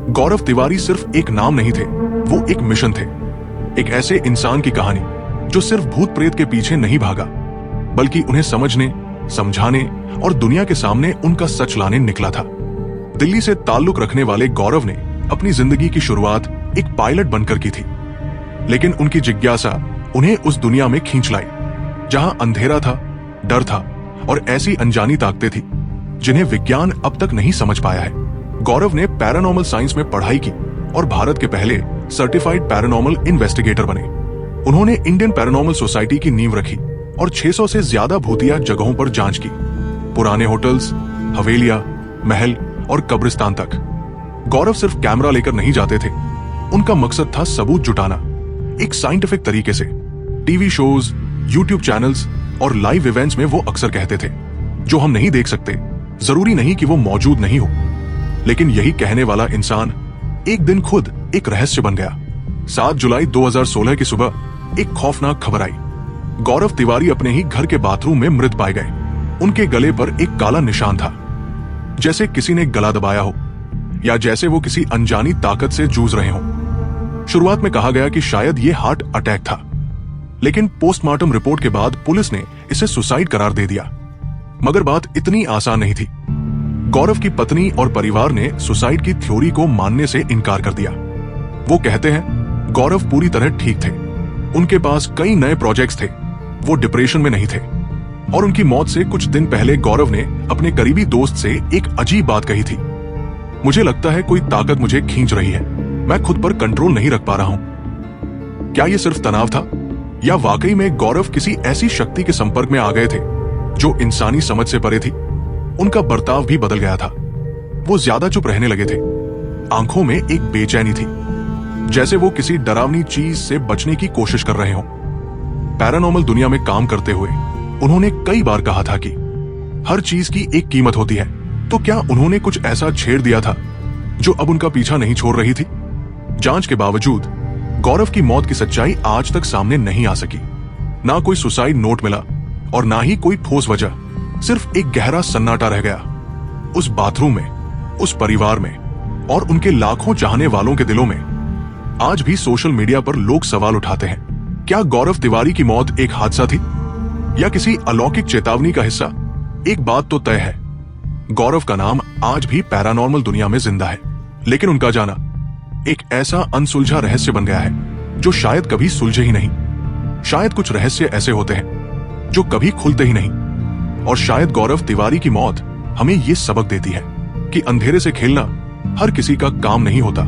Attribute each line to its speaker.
Speaker 1: गौरव तिवारी सिर्फ एक नाम नहीं थे, वो एक मिशन थे। एक ऐसे इंसान की कहानी जो सिर्फ भूत प्रेत के पीछे नहीं भागा, बल्कि उन्हें समझने, समझाने और दुनिया के सामने उनका सच लाने निकला था। दिल्ली से ताल्लुक रखने वाले गौरव ने अपनी जिंदगी की शुरुआत एक पायलट बनकर की थी, लेकिन उनकी जिज्ञासा उन्हें उस दुनिया में खींच लाई जहां अंधेरा था, डर था और ऐसी अनजानी ताकतें थी जिन्हें विज्ञान अब तक नहीं समझ पाया है। गौरव ने पैरानॉर्मल साइंस में पढ़ाई की और भारत के पहले सर्टिफाइड पैरानॉर्मल इन्वेस्टिगेटर बने। उन्होंने इंडियन पैरानॉर्मल सोसाइटी की नींव रखी और 600 से ज्यादा भूतिया जगहों पर जांच की, पुराने होटल्स, हवेलियां, महल और कब्रिस्तान तक। गौरव सिर्फ कैमरा लेकर नहीं जाते थे, उनका मकसद था सबूत जुटाना, एक साइंटिफिक तरीके से। टीवी शोज, यूट्यूब चैनल्स और लाइव इवेंट्स में वो अक्सर कहते थे, जो हम नहीं देख सकते जरूरी नहीं कि वो मौजूद नहीं हो। लेकिन यही कहने वाला इंसान एक दिन खुद एक रहस्य बन गया। 7 जुलाई 2016 की सुबह एक खौफनाक खबर आई। गौरव तिवारी अपने ही घर के बाथरूम में मृत पाए गए। उनके गले पर एक काला निशान था, जैसे किसी ने गला दबाया हो या जैसे वो किसी अनजानी ताकत से जूझ रहे हों। शुरुआत में कहा गया कि शायद ये हार्ट अटैक था, लेकिन पोस्टमार्टम रिपोर्ट के बाद पुलिस ने इसे सुसाइड करार दे दिया। मगर बात इतनी आसान नहीं थी। गौरव की पत्नी और परिवार ने सुसाइड की थ्योरी को मानने से इनकार कर दिया। वो कहते हैं गौरव पूरी तरह ठीक थे, उनके पास कई नए प्रोजेक्ट्स थे, वो डिप्रेशन में नहीं थे। और उनकी मौत से कुछ दिन पहले गौरव ने अपने करीबी दोस्त से एक अजीब बात कही थी, मुझे लगता है कोई ताकत मुझे खींच रही है, मैं खुद पर कंट्रोल नहीं रख पा रहा हूं। क्या यह सिर्फ तनाव था या वाकई में गौरव किसी ऐसी शक्ति के संपर्क में आ गए थे जो इंसानी समझ से परे थी? उनका बर्ताव भी बदल गया था। वो ज्यादा चुप रहने लगे थे, आंखों में एक बेचैनी थी, जैसे वो किसी डरावनी चीज से बचने की कोशिश कर रहे हों। पैरानॉर्मल दुनिया में काम करते हुए उन्होंने कई बार कहा था कि हर चीज की एक कीमत होती है। तो क्या उन्होंने कुछ ऐसा छेड़ दिया था जो अब उनका पीछा नहीं छोड़ रही थी? जांच के बावजूद गौरव की मौत की सच्चाई आज तक सामने नहीं आ सकी। ना कोई सुसाइड नोट मिला और ना ही कोई ठोस वजह, सिर्फ एक गहरा सन्नाटा रह गया। उस बाथरूम में, उस परिवार में और उनके लाखों चाहने वालों के दिलों में आज भी सोशल मीडिया पर लोग सवाल उठाते हैं, क्या गौरव तिवारी की मौत एक हादसा थी या किसी अलौकिक चेतावनी का हिस्सा? एक बात तो तय है, गौरव का नाम आज भी पैरानॉर्मल दुनिया में जिंदा है, लेकिन उनका जाना एक ऐसा अनसुलझा रहस्य बन गया है जो शायद कभी सुलझे ही नहीं। शायद कुछ रहस्य ऐसे होते हैं जो कभी खुलते ही नहीं, और शायद गौरव तिवारी की मौत हमें ये सबक देती है कि अंधेरे से खेलना हर किसी का काम नहीं होता।